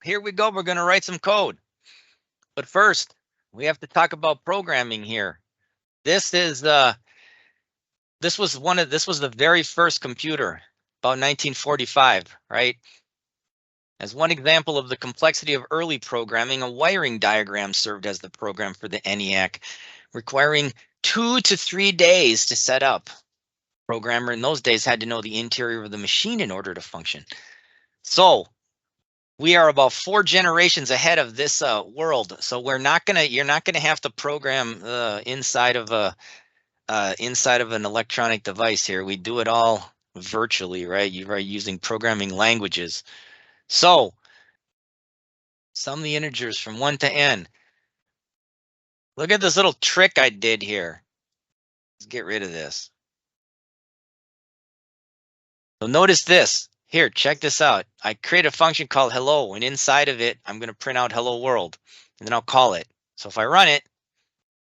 here we go. We're going to write some code. But first, we have to talk about programming here. This was the very first computer, about 1945, right? As one example of the complexity of early programming, a wiring diagram served as the program for the ENIAC, requiring 2 to 3 days to set up. Programmer in those days had to know the interior of the machine in order to function. So we are about 4 generations ahead of this world. So you're not gonna have to program inside of an electronic device here. We do it all virtually, right? You are using programming languages. So sum the integers from 1 to n. Look at this little trick I did here. Let's get rid of this. So notice this. Here, check this out. I create a function called hello, and inside of it, I'm going to print out hello world, and then I'll call it. So if I run it,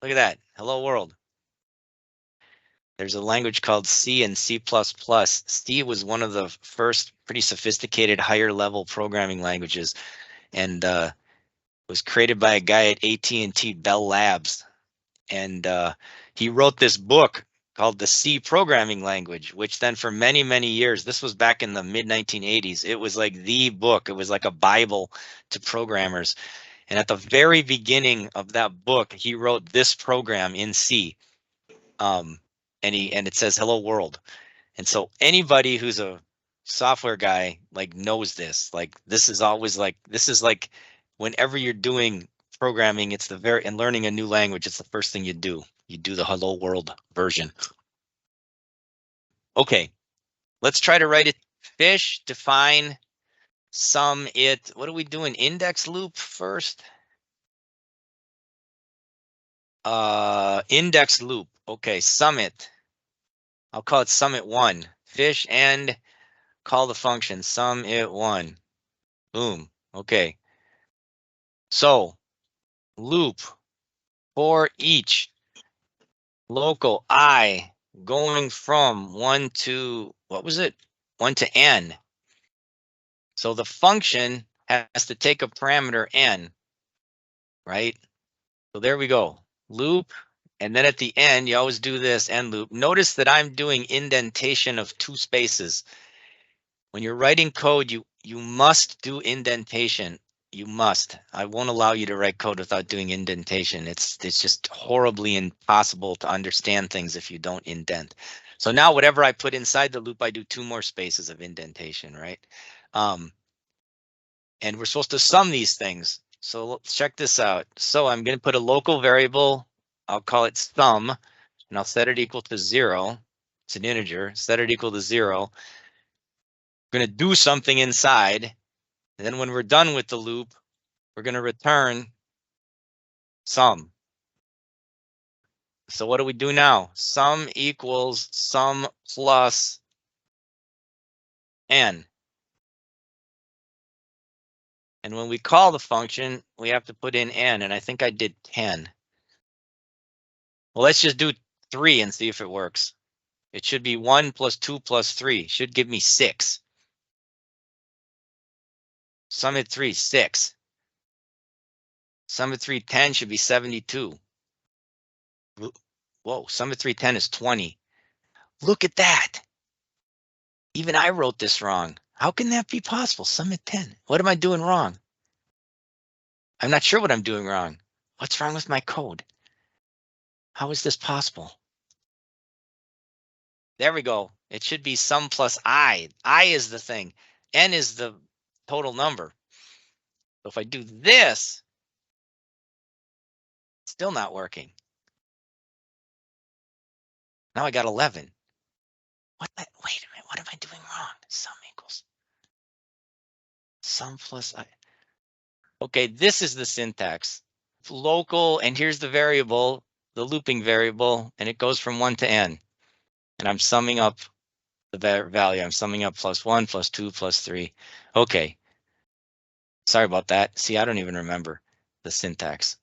look at that, hello world. There's a language called C and C++. C was one of the first pretty sophisticated higher level programming languages, and was created by a guy at AT&T Bell Labs. And he wrote this book called the C programming language, which then for many, many years, this was back in the mid 1980s, it was like the book. It was like a Bible to programmers. And at the very beginning of that book, he wrote this program in C. And it says hello world. And so anybody who's a software guy like knows this. Like this is like whenever you're doing programming, and learning a new language, it's the first thing you do. You do the hello world version. Okay, let's try to write it. Fish, define, sum it. What are we doing? Index loop first? Index loop. Okay, sum it. I'll call it sum it 1. Fish and call the function sum it 1. Boom. Okay. So loop for each local I going from 1 to, what was it? 1 to n. So the function has to take a parameter n, right? So there we go. Loop, and then at the end, you always do this end loop. Notice that I'm doing indentation of 2 spaces. When you're writing code, you must do indentation. You must. I won't allow you to write code without doing indentation. It's just horribly impossible to understand things if you don't indent. So now whatever I put inside the loop, I do 2 more spaces of indentation, right? And we're supposed to sum these things. So let's check this out. So I'm going to put a local variable. I'll call it sum, and I'll set it equal to 0. It's an integer. Set it equal to 0. We're going to do something inside. And then when we're done with the loop, we're going to return sum. So what do we do now? Sum equals sum plus n. And when we call the function, we have to put in n, and I think I did 10. Well, let's just do 3 and see if it works. It should be 1 plus 2 plus 3. Should give me 6. Sum at 3, 6. Sum at 3, 10 should be 72. Whoa, sum at 3, 10 is 20. Look at that. Even I wrote this wrong. How can that be possible? Sum at 10. What am I doing wrong? I'm not sure what I'm doing wrong. What's wrong with my code? How is this possible? There we go. It should be sum plus I. I is the thing. N is the total number. So if I do this, it's still not working. Now I got 11. Wait a minute, what am I doing wrong? Sum equals sum plus I. Okay, this is the syntax. Local, and here's the variable, the looping variable, and it goes from 1 to n. And I'm summing up the value. I'm summing up plus 1, plus 2, plus 3. Okay. Sorry about that. See, I don't even remember the syntax.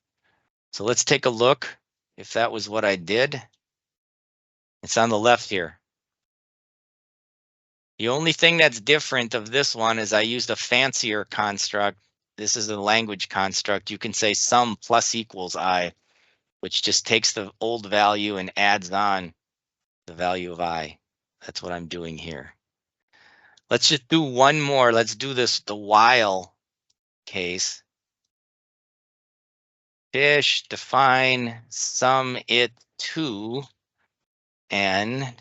So let's take a look if that was what I did. It's on the left here. The only thing that's different of this one is I used a fancier construct this is a language construct. You can say sum plus equals I, which just takes the old value and adds on the value of I. That's what I'm doing here. Let's just do one more. Let's do this, the while case. Fish, define sum it to n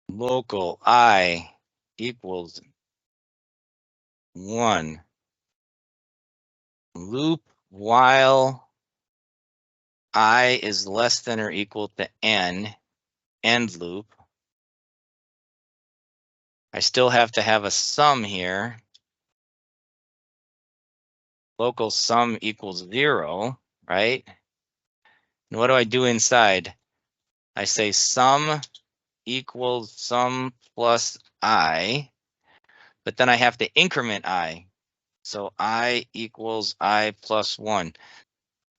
local I equals 1. Loop while I is less than or equal to n, end loop. I still have to have a sum here. Local sum equals 0, right? And what do I do inside? I say sum equals sum plus I, but then I have to increment I. So I equals I plus 1.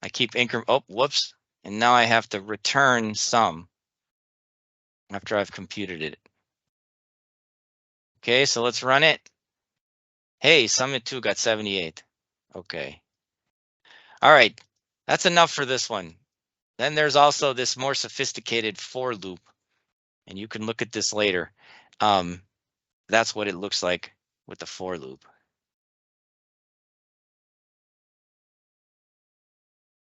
I keep oh, whoops. And now I have to return sum after I've computed it. Okay, so let's run it. Hey, sum it to got 78. Okay. All right, that's enough for this one. Then there's also this more sophisticated for loop, and you can look at this later. That's what it looks like with the for loop.